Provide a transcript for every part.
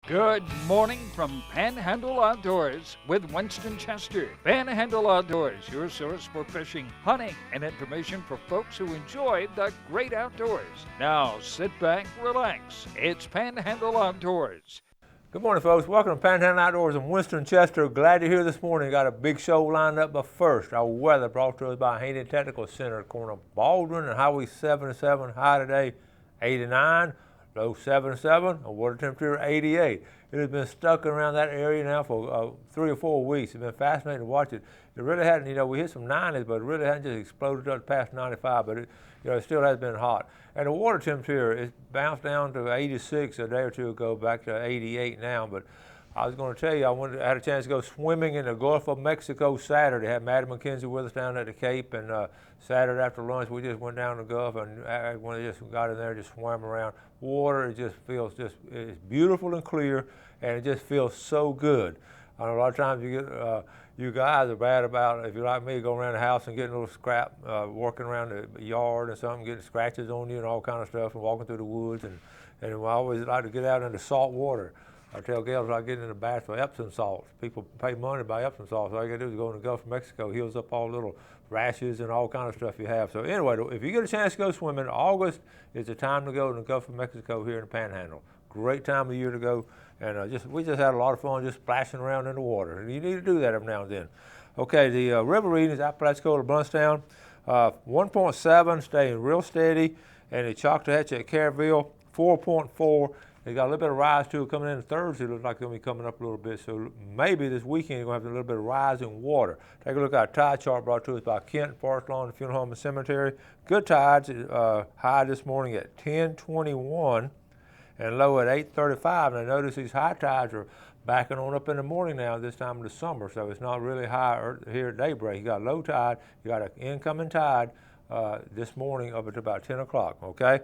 Good morning from Panhandle Outdoors with Winston Chester. Panhandle Outdoors, your source for fishing, hunting, and information for folks who enjoy the great outdoors. Now sit back, relax. It's Panhandle Outdoors. Good morning, folks. Welcome to Panhandle Outdoors. I'm Winston Chester. Glad you're here this morning. Got a big show lined up, but first, our weather brought to us by Haney Technical Center, corner of Baldwin and Highway 77. High today, 89. Low 77, a water temperature 88. It has been stuck around that area now for 3 or 4 weeks. It's been fascinating to watch it. It really hadn't, we hit some 90s, but it really hadn't just exploded up past 95, but it still has been hot. And the water temperature is bounced down to 86 a day or two ago, back to 88 now. But I was going to tell you, I had a chance to go swimming in the Gulf of Mexico Saturday. Had Maddie McKenzie with us down at the Cape, and Saturday after lunch we just went down to the Gulf, and when we just got in there, just swam around. Water, it just feels it's beautiful and clear, and it just feels so good. I know a lot of times you guys are bad about, if you're like me, going around the house and getting a little scrap, working around the yard or something, getting scratches on you and all kind of stuff, and walking through the woods, and I always like to get out into salt water. I tell gals I get in the bath with Epsom salts. People pay money to buy Epsom salts. All you gotta do is go in the Gulf of Mexico, heals up all the little rashes and all kind of stuff you have. So anyway, if you get a chance to go swimming, August is the time to go to the Gulf of Mexico here in the Panhandle. Great time of year to go, and we just had a lot of fun just splashing around in the water. And you need to do that every now and then. Okay, the river reading is Apalachicola, Bluntstown, 1.7, staying real steady, and the Choctahatchee at Caryville, 4.4. They got a little bit of rise to it coming in Thursday. Looks like it's going to be coming up a little bit. So maybe this weekend you're going to have a little bit of rise in water. Take a look at our tide chart brought to us by Kent, Forest Lawn, and Funeral Home and Cemetery. Good tides, high this morning at 10:21 and low at 8:35. And I notice these high tides are backing on up in the morning now this time of the summer. So it's not really high here at daybreak. You got low tide. You got an incoming tide this morning up at about 10 o'clock, okay?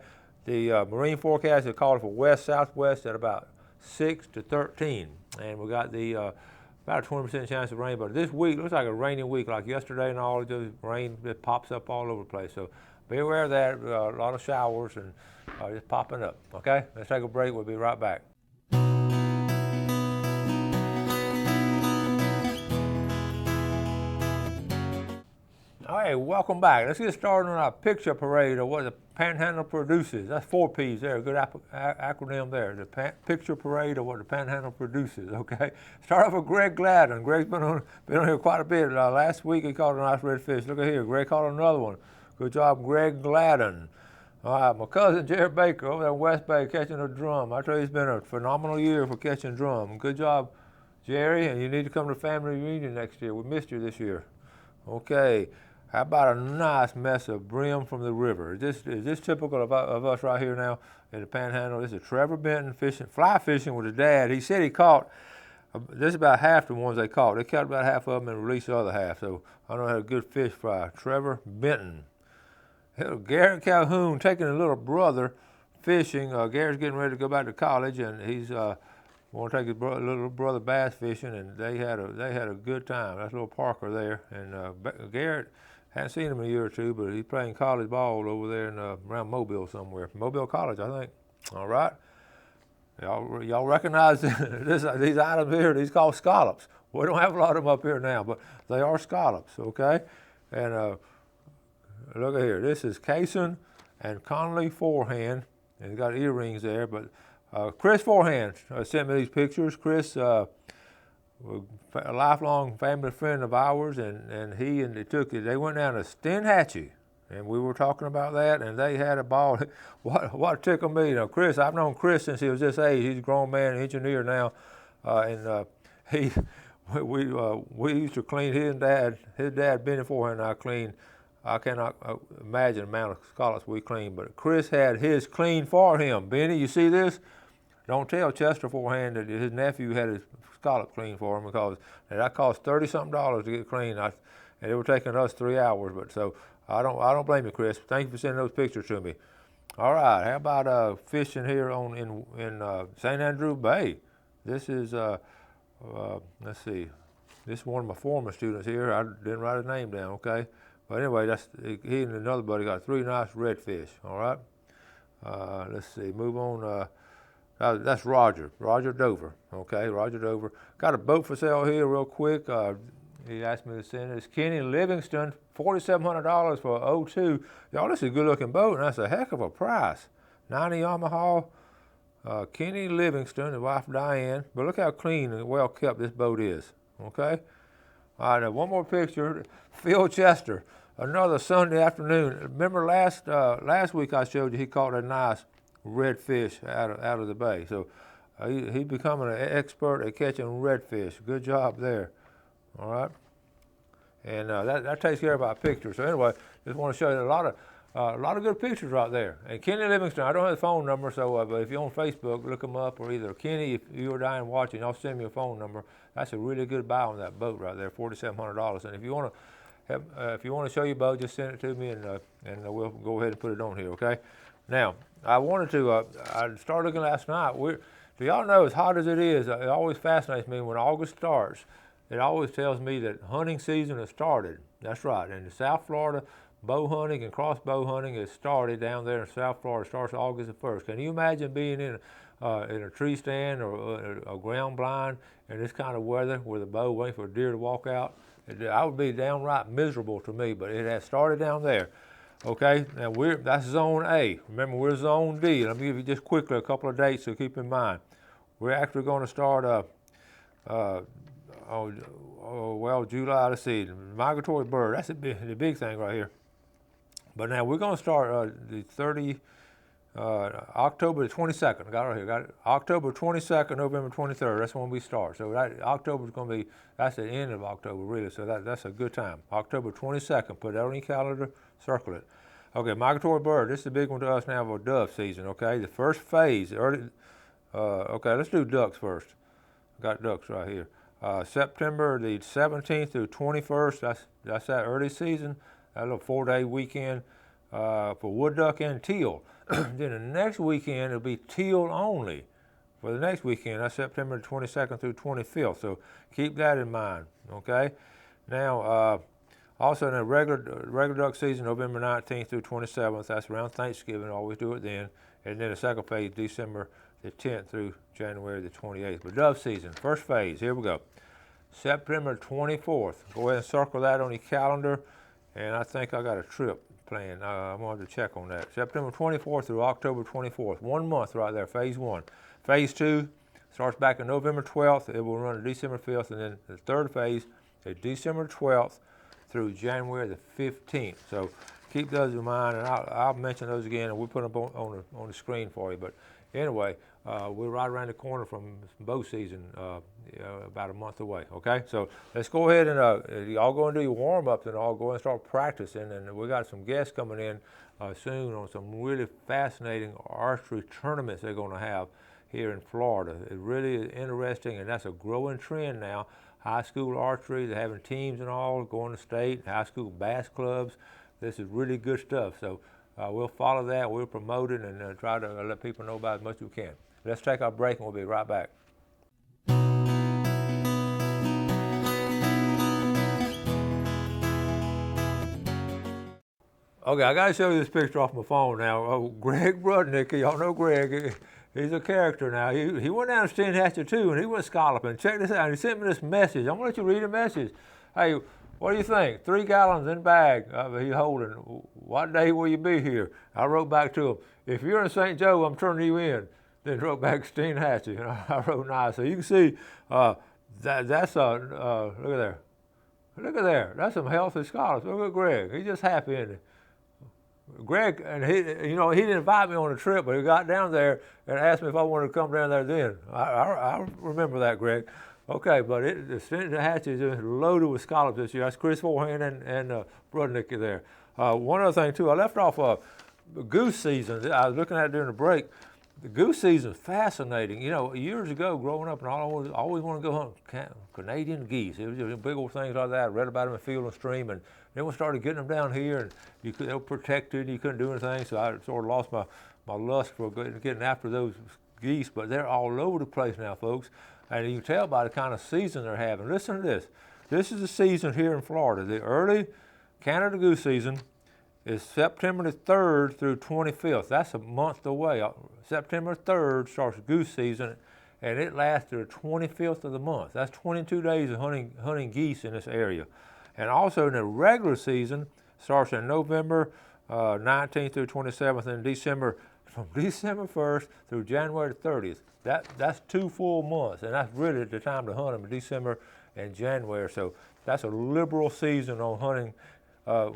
The marine forecast is calling for west-southwest at about 6 to 13. And we got the about a 20% chance of rain. But this week looks like a rainy week, like yesterday and all. Just rain that pops up all over the place. So be aware of that. A lot of showers and just popping up. Okay, let's take a break. We'll be right back. All right, welcome back. Let's get started on our picture parade of what the Panhandle produces. That's 4 P's there, a good acronym there. The picture parade of what the Panhandle produces, okay? Start off with Greg Gladden. Greg's been on here quite a bit. Last week he caught a nice redfish. Look at here, Greg caught another one. Good job, Greg Gladden. All right, my cousin Jerry Baker over there in West Bay catching a drum. I tell you, it's been a phenomenal year for catching drum. Good job, Jerry, and you need to come to the family reunion next year. We missed you this year. Okay. How about a nice mess of brim from the river? Is this typical of us right here now in the Panhandle? This is Trevor Benton fly fishing with his dad. He said he caught, this is about half the ones they caught. They caught about half of them and released the other half. So I know how a good fish fry. Trevor Benton. Garrett Calhoun taking a little brother fishing. Garrett's getting ready to go back to college, and he's want to take his little brother bass fishing, and they had a good time. That's little Parker there, and Garrett. Hadn't seen him in a year or two, but he's playing college ball over there in around Mobile somewhere. Mobile College, I think. All right. Y'all recognize these items here? These called scallops. We don't have a lot of them up here now, but they are scallops, okay? And look at here. This is Cason and Conley Forehand, and he's got earrings there. But Chris Forehand sent me these pictures. Chris, a lifelong family friend of ours, and they went down to Stenhatchee, and we were talking about that, and they had a ball. What tickled me, Chris, I've known Chris since he was this age. He's a grown man, engineer now, and we used to clean his dad Benny Forehand and I cleaned. I cannot imagine the amount of scallops we cleaned, but Chris had his cleaned for him. Benny, you see this? Don't tell Chester Forehand that his nephew had his scallop cleaned for him, because that cost $30-something to get clean. And it were taking us 3 hours, but so I don't blame you, Chris. Thank you for sending those pictures to me. All right, how about fishing here in St. Andrew Bay? This is let's see, this is one of my former students here. I didn't write his name down, okay? But anyway, he and another buddy got 3 nice redfish. All right. Let's see. Move on. That's Roger Dover. Okay, Roger Dover. Got a boat for sale here real quick. He asked me to send it. It's Kenny Livingston, $4,700 for a 02. Y'all, this is a good looking boat, and that's a heck of a price. 90 Yamaha. Kenny Livingston, his wife Diane. But look how clean and well kept this boat is. Okay. All right, now one more picture. Phil Chester, another Sunday afternoon. Remember last week I showed you he caught a nice redfish out of the bay. So he becoming an expert at catching redfish. Good job there. All right, and that takes care of our pictures. So anyway, just want to show you a lot of good pictures right there. And Kenny Livingston, I don't have the phone number, so but if you're on Facebook, look him up, or either Kenny, if you or Diane watching, y'all send me a phone number. That's a really good buy on that boat right there, $4,700. And if you want to show your boat, just send it to me, and we'll go ahead and put it on here. Okay. Now I wanted to. I started looking last night. Do y'all know, as hot as it is, it always fascinates me when August starts. It always tells me that hunting season has started. That's right. In South Florida, bow hunting and crossbow hunting has started down there in South Florida. It starts August the 1st. Can you imagine being in a tree stand or a ground blind in this kind of weather with a bow waiting for a deer to walk out? I would be downright miserable to me, but it has started down there. Okay, now that's Zone A. Remember, we're Zone D. Let me give you just quickly a couple of dates to keep in mind. We're actually going to start July, let's see, migratory bird. That's the big thing right here. But now we're going to start October the 22nd. I got it right here. Got it. October 22nd, November 23rd. That's when we start. So October is going to be, that's the end of October, really. So that's a good time. October 22nd. Put that on your calendar. Circle it. Okay, migratory bird. This is a big one to us now for dove season. Okay, the first phase. Okay, let's do ducks first. Got ducks right here. September the 17th through 21st. That's that early season. That little 4-day weekend for wood duck and teal. Then the next weekend it'll be teal only. For the next weekend, that's September 22nd through 25th. So keep that in mind. Okay. Now, also in the regular duck season, November 19th through 27th. That's around Thanksgiving. Always do it then. And then the second phase, December the 10th through January the 28th. But dove season, first phase. Here we go. September 24th. Go ahead and circle that on your calendar. And I think I got a trip planned. I'm going to have to check on that. September 24th through October 24th. 1 month right there, phase 1. Phase 2 starts back on November 12th. It will run to December 5th. And then the third phase is December 12th through January the 15th. So keep those in mind, and I'll mention those again, and we'll put them on the screen for you. But anyway, we're right around the corner from bow season, about a month away. Okay, so let's go ahead and y'all go and do your warm-ups, and I'll go and start practicing. And we got some guests coming in soon on some really fascinating archery tournaments they're going to have here in Florida. It really is interesting, and that's a growing trend now. High school archery, they're having teams and all, going to state, high school bass clubs. This is really good stuff. So we'll follow that, we'll promote it, and try to let people know about it as much as we can. Let's take our break, and we'll be right back. Okay, I got to show you this picture off my phone now. Oh, Greg Brudnick, y'all know Greg. He's a character now. He went down to Steinhatchee too, and he went scalloping. Check this out. He sent me this message. I'm going to let you read the message. Hey, what do you think? 3 gallons in bag he's holding. What day will you be here? I wrote back to him, if you're in St. Joe, I'm turning you in. Then wrote back Steinhatchee. I wrote nice. So you can see that's look at there. Look at there. That's some healthy scallops. Look at Greg. He's just happy, isn't he? Greg, and he didn't invite me on a trip, but he got down there and asked me if I wanted to come down there then. I remember that, Greg. Okay, but the Steinhatchee is loaded with scallops this year. That's Chris Forehand and Brudnick there. One other thing, too, I left off goose season. I was looking at it during the break. The goose season is fascinating. You know, years ago, growing up, and I always wanted to go hunt Canadian geese. It was just big old things like that. I read about them in Field and Stream, and then we started getting them down here, and they were protected. You couldn't do anything, so I sort of lost my lust for getting after those geese. But they're all over the place now, folks, and you can tell by the kind of season they're having. Listen to this. This is the season here in Florida, the early Canada goose season. is September the 3rd through 25th. That's a month away. September 3rd starts goose season, and it lasts to the 25th of the month. That's 22 days of hunting geese in this area. And also in the regular season, starts in November 19th through 27th, and December, from December 1st through January 30th. That's 2 full months, and that's really the time to hunt them, December and January. So that's a liberal season on hunting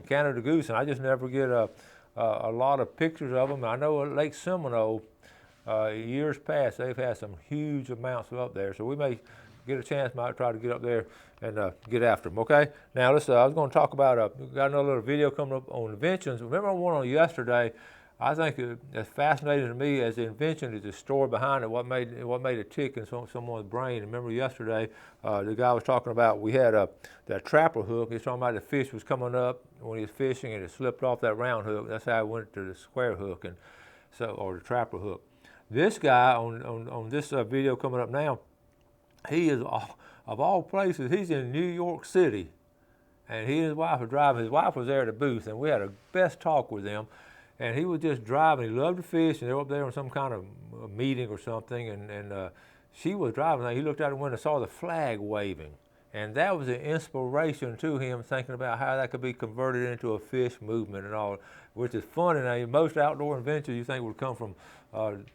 Canada goose, and I just never get a lot of pictures of them. I know at Lake Seminole, years past, they've had some huge amounts up there, so we may get a chance, might try to get up there and get after them, okay? Now, listen, I was going to talk about, we got another little video coming up on inventions. Remember one on yesterday? I think as fascinating to me as the invention is the story behind it, what made it tick in someone's brain. Remember yesterday, the guy was talking about, we had that trapper hook. He was talking about the fish was coming up when he was fishing and it slipped off that round hook. That's how it went to the square hook, and so, or the trapper hook. This guy on this video coming up now, he is, of all places, he's in New York City, and he and his wife are driving. His wife was there at the booth, and we had a best talk with them. And he was just driving. He loved to fish, and they were up there on some kind of meeting or something. And she was driving. He looked out the window and saw the flag waving. And that was an inspiration to him, thinking about how that could be converted into a fish movement and all, which is funny. Now, most outdoor inventions you think would come from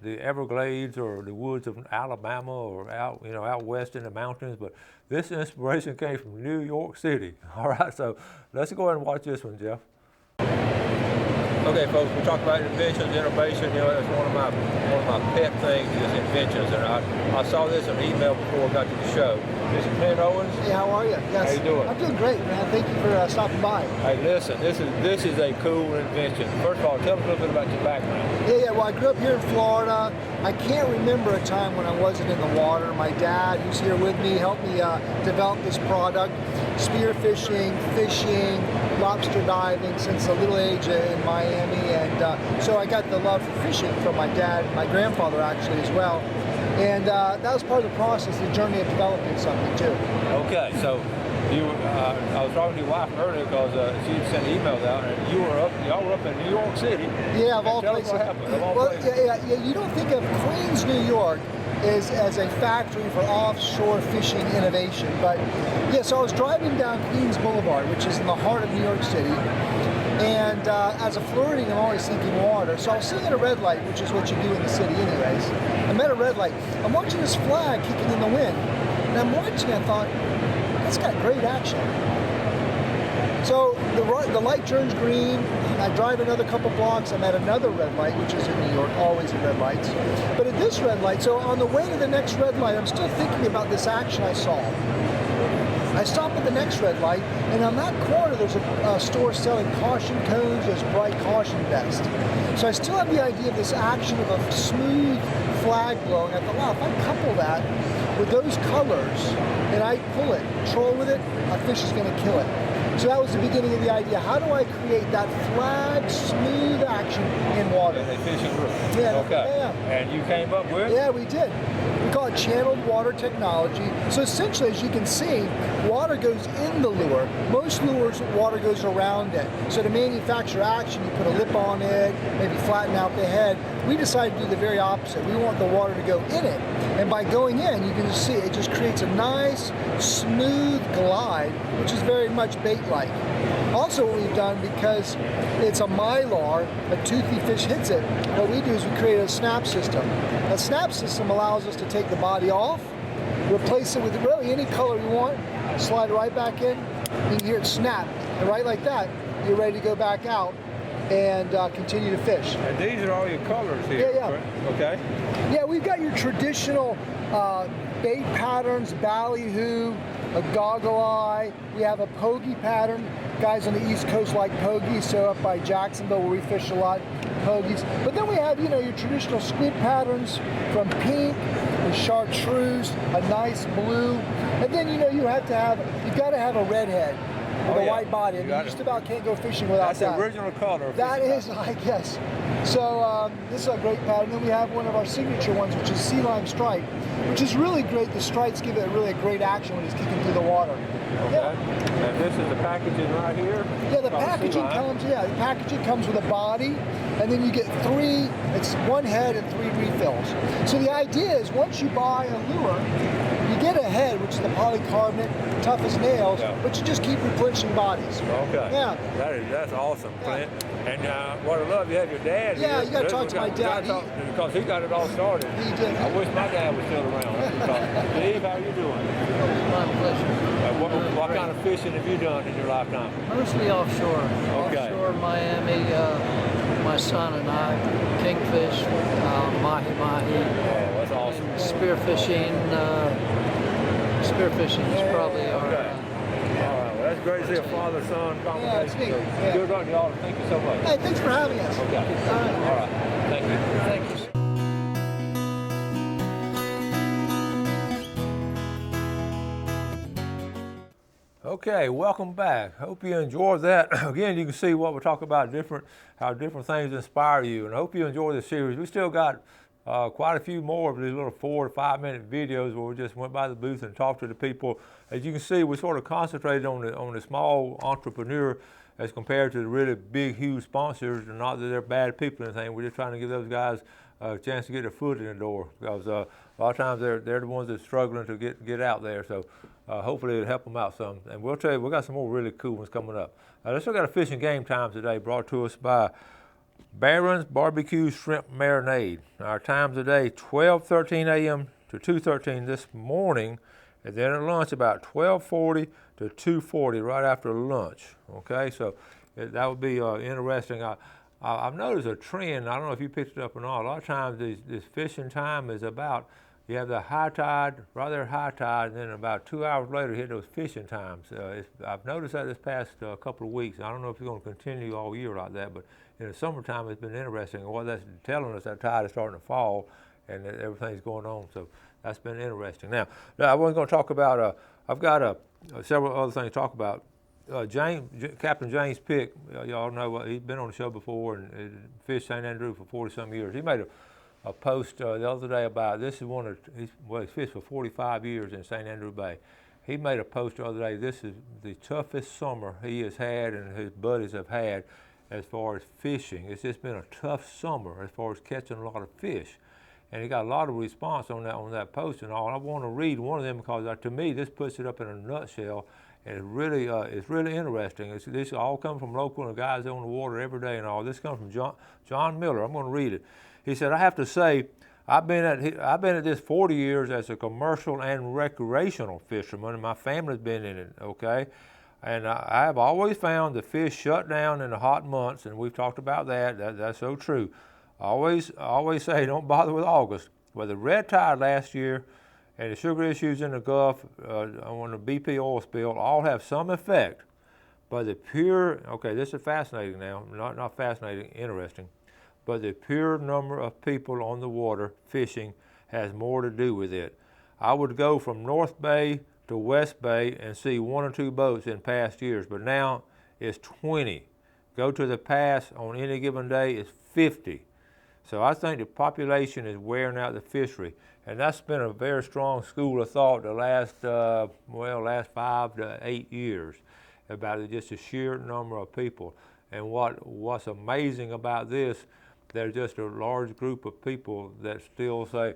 the Everglades or the woods of Alabama or out west in the mountains, but this inspiration came from New York City. All right, so let's go ahead and watch this one, Jeff. Okay, folks, we talked about inventions, innovation. That's one of my pet things is inventions. And I saw this in an email before I got to the show. This is Ken Owens. Hey, how are you? Yes. How you doing? I'm doing great, man. Thank you for stopping by. Hey, listen, this is a cool invention. First of all, tell us a little bit about your background. Yeah. Well, I grew up here in Florida. I can't remember a time when I wasn't in the water. My dad, who's here with me, helped me develop this product. Spear fishing, lobster diving since a little age in Miami, and so I got the love for fishing from my dad, my grandfather actually as well, and that was part of the process, the journey of developing something too. Okay, so I was talking to your wife earlier because she sent emails out, and y'all were up in New York City. Yeah, of all places. Tell us what happened. Of all places. Yeah. You don't think of Queens, New York, as a factory for offshore fishing innovation. But yeah, so I was driving down Queens Boulevard, which is in the heart of New York City, and as a Floridian, I'm always thinking water. So I was sitting at a red light, which is what you do in the city anyways. I'm at a red light. I'm watching this flag kicking in the wind, and I'm watching it, I thought, that's got great action. So the light turns green. I drive another couple blocks. I'm at another red light, which is in New York, always at red lights. But at this red light, so on the way to the next red light, I'm still thinking about this action I saw. I stop at the next red light, and on that corner, there's a store selling caution cones, there's bright caution vest. So I still have the idea of this action of a smooth flag blowing. I thought, wow, if I couple that with those colors, and I pull it, troll with it, a fish is going to kill it. So that was the beginning of the idea. How do I create that flag, smooth action in water? In a fishing group. Yeah. Okay. Yeah. And you came up with? Yeah, we did. We call it channeled water technology. So essentially, as you can see, water goes in the lure. Most lures, water goes around it. So to manufacture action, you put a lip on it, maybe flatten out the head. We decided to do the very opposite. We want the water to go in it. And by going in, you can just see it just creates a nice, smooth glide, which is very much bait-like. Also what we've done, because it's a mylar, a toothy fish hits it, what we do is we create a snap system. A snap system allows us to take the body off, replace it with really any color you want, slide it right back in, you can hear it snap, and right like that, you're ready to go back out and continue to fish. And these are all your colors here. Yeah. Right? Okay. Yeah, we've got your traditional bait patterns, ballyhoo, a goggle eye. We have a pogie pattern. Guys on the East Coast like pogies, so up by Jacksonville where we fish a lot, pogies. But then we have, your traditional squid patterns from pink, the chartreuse, a nice blue, and then you've got to have a redhead with a white body. You just about can't go fishing without that. That's the original color. That is, I guess. So this is a great pattern. Then we have one of our signature ones, which is sea lime stripe, which is really great. The stripes give it really a great action when it's kicking through the water. Okay. Yeah. And this is the packaging right here? Yeah, the packaging comes with a body, and then you get it's one head and 3 refills. So the idea is once you buy a lure, you get a head, which is the polycarbonate, tough as nails, but you just keep replenishing bodies. Okay. Yeah. That's awesome, Clint. And what I love, you have your dad here. Yeah, you got to talk to my dad. Because he got it all started. He did. I wish my dad was still around. Steve, how are you doing? My pleasure. What kind of fishing have you done in your lifetime? Mostly offshore. Okay. Offshore Miami, my son and I, kingfish, mahi-mahi. Oh, that's awesome. Spearfishing. Spearfishing is probably our... All right, well, that's great to see a father-son conversation. Yeah, it's neat. So, Yeah. good luck to y'all. Thank you so much. Hey, thanks for having us. Okay. All right. Thank you. Thank you. Okay, welcome back. Hope you enjoyed that. Again, you can see what we're talking about, how different things inspire you, and I hope you enjoy this series. We still got quite a few more of these little 4 to 5 minute videos where we just went by the booth and talked to the people. As you can see, we sort of concentrated on the small entrepreneur as compared to the really big, huge sponsors. And not that they're bad people or anything. We're just trying to give those guys a chance to get their foot in the door, because a lot of times they're the ones that are struggling to get out there. So hopefully it'll help them out some. And we'll tell you, we've got some more really cool ones coming up. Let's look at a fishing game time today, brought to us by Barron's Barbecue Shrimp Marinade. Our times today, 12:13 a.m. to 2:13 this morning, and then at lunch about 12:40 to 2:40 right after lunch. Okay, so that would be interesting. I've noticed a trend. I don't know if you picked it up or not. A lot of times this fishing time is about, you have the high tide, right there high tide, and then about 2 hours later you hit those fishing times. I've noticed that this past couple of weeks. I don't know if it's going to continue all year like that, but in the summertime it's been interesting. And what that's telling us, that tide is starting to fall and everything's going on. So that's been interesting. Now I wasn't going to talk about, I've got several other things to talk about. Captain James Pick, y'all know, he's been on the show before and fished St. Andrew for 40-some years. He made a post the other day about, this is he's fished for 45 years in St. Andrew Bay. He made a post the other day, this is the toughest summer he has had and his buddies have had as far as fishing. It's just been a tough summer as far as catching a lot of fish. And he got a lot of response on that post and all. I want to read one of them because to me this puts it up in a nutshell. And it's really interesting. This all comes from local and guys on the water every day and all. This comes from John Miller. I'm going to read it. He said, I have to say, I've been at this 40 years as a commercial and recreational fisherman, and my family's been in it, okay? And I have always found the fish shut down in the hot months, and we've talked about that. That's so true. I always say don't bother with August. Well, the red tide last year and the sugar issues in the Gulf on the BP oil spill all have some effect, but the pure, okay, this is fascinating now, not fascinating, interesting, but the pure number of people on the water fishing has more to do with it. I would go from North Bay to West Bay and see 1 or 2 boats in past years, but now it's 20. Go to the pass on any given day, it's 50. So I think the population is wearing out the fishery. And that's been a very strong school of thought the last 5 to 8 years about just the sheer number of people. And what's amazing about this, there's just a large group of people that still say,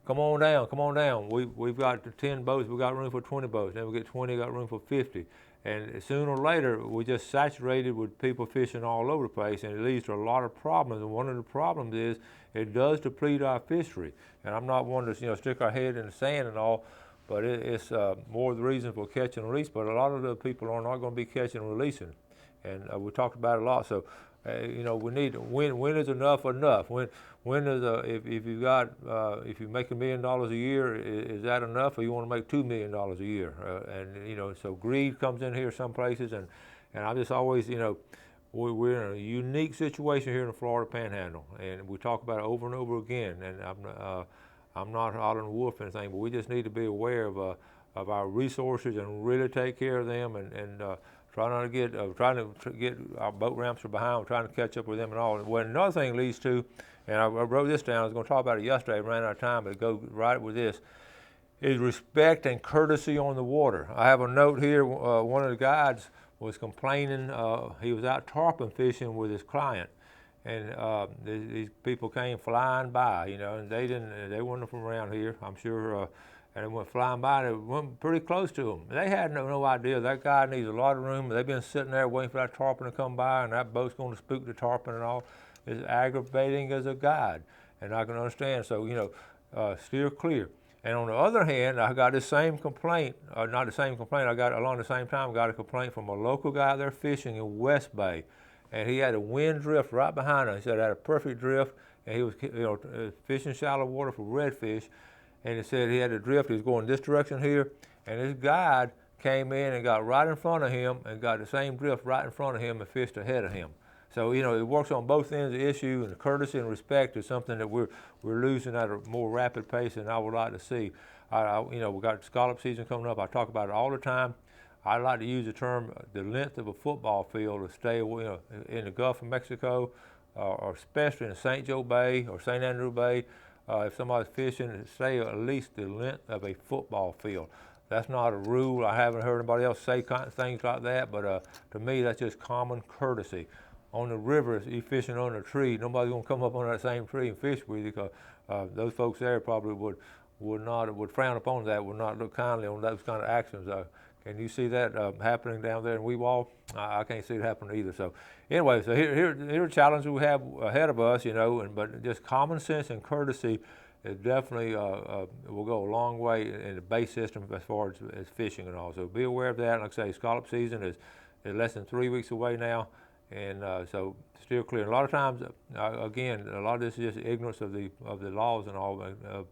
come on down. We've got 10 boats, we've got room for 20 boats. Then we get 20, got room for 50. And sooner or later, we're just saturated with people fishing all over the place, and it leads to a lot of problems. And one of the problems is it does deplete our fishery. And I'm not one to stick our head in the sand and all, but it's more the reason for catch and release. But a lot of the people are not going to be catching and releasing, and we talked about it a lot. So we need when is enough? When is if you've got if you're making $1 million a year, is that enough, or you want to make $2 million a year? And so greed comes in here some places, and I just always we're in a unique situation here in the Florida Panhandle, and we talk about it over and over again. And I'm not hollering wolf or anything, but we just need to be aware of our resources and really take care of them and trying to get our boat ramps are behind. We're trying to catch up with them and all. Well, another thing leads to, and I wrote this down. I was going to talk about it yesterday. I ran out of time, but it goes right with this. Is respect and courtesy on the water. I have a note here. One of the guides was complaining. He was out tarpon fishing with his client, and these people came flying by, and they weren't from around here, I'm sure, and they went flying by, and they went pretty close to them. They had no idea that guy needs a lot of room. They've been sitting there waiting for that tarpon to come by, and that boat's going to spook the tarpon and all. It's aggravating as a guide, and I can understand. So, steer clear. And on the other hand, I got the same complaint, not the same complaint, I got along the same time, I got a complaint from a local guy there fishing in West Bay. And he had a wind drift right behind him. He said it had a perfect drift, and he was fishing shallow water for redfish. And he said he had a drift, he was going this direction here, and his guide came in and got right in front of him and got the same drift right in front of him and fished ahead of him. So, it works on both ends of the issue, and courtesy and respect is something that we're losing at a more rapid pace than I would like to see. We got scallop season coming up. I talk about it all the time. I like to use the term the length of a football field to stay away, in the Gulf of Mexico, or especially in St. Joe Bay or St. Andrew Bay. If somebody's fishing, stay at least the length of a football field. That's not a rule. I haven't heard anybody else say things like that, but to me, that's just common courtesy. On the river, if you're fishing on a tree, nobody's gonna come up on that same tree and fish with you, because those folks there probably would frown upon that, would not look kindly on those kind of actions. Can you see that happening down there in Weewall? I can't see it happening either. So anyway, so here are challenges we have ahead of us, but just common sense and courtesy is definitely will go a long way in the base system as far as fishing and all. So be aware of that. Like I say, scallop season is less than 3 weeks away now. And so steer clear. A lot of times, again, a lot of this is just ignorance of the laws and all.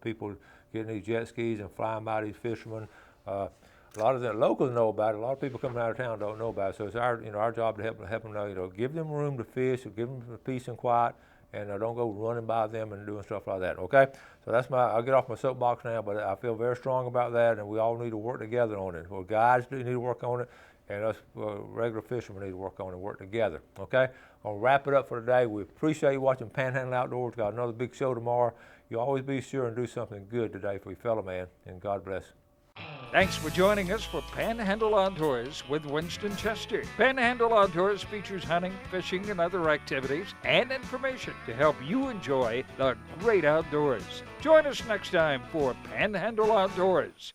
People getting these jet skis and flying by these fishermen. A lot of the locals know about it. A lot of people coming out of town don't know about it. So it's our job to help them know. Give them room to fish, give them peace and quiet, and don't go running by them and doing stuff like that. Okay. So I'll get off my soapbox now, but I feel very strong about that, and we all need to work together on it. Well, guys do need to work on it, and us regular fishermen need to work on it and work together, okay? I'll wrap it up for today. We appreciate you watching Panhandle Outdoors. Got another big show tomorrow. You always be sure and do something good today for your fellow man, and God bless. Thanks for joining us for Panhandle Outdoors with Winston Chester. Panhandle Outdoors features hunting, fishing, and other activities and information to help you enjoy the great outdoors. Join us next time for Panhandle Outdoors.